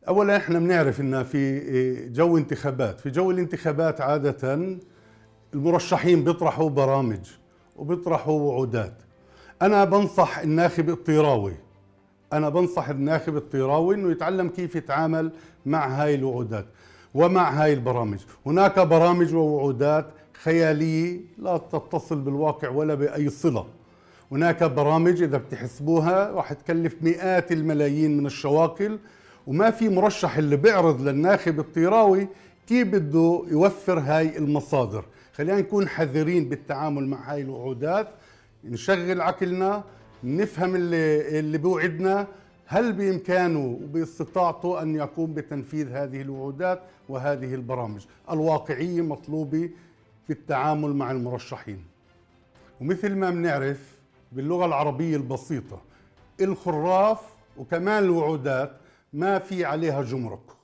أولا احنا بنعرف إن في جو انتخابات، في جو الانتخابات عادة المرشحين بيطرحوا برامج وبيطرحوا وعودات. أنا بنصح الناخب الطيراوي إنه يتعلم كيف يتعامل مع هاي الوعودات ومع هاي البرامج. هناك برامج ووعودات خيالية لا تتصل بالواقع ولا بأي صلة. هناك برامج إذا بتحسبوها راح تكلف مئات الملايين من الشواكل، وما في مرشح اللي بيعرض للناخب الطيراوي كيف بده يوفر هاي المصادر. خلينا نكون حذرين بالتعامل مع هاي الوعودات، نشغل عقلنا، نفهم اللي بوعدنا، هل بإمكانه وباستطاعته أن يقوم بتنفيذ هذه الوعودات وهذه البرامج. الواقعية مطلوبة في التعامل مع المرشحين. ومثل ما بنعرف باللغة العربية البسيطة، الخراف وكمان الوعودات ما في عليها جمرك.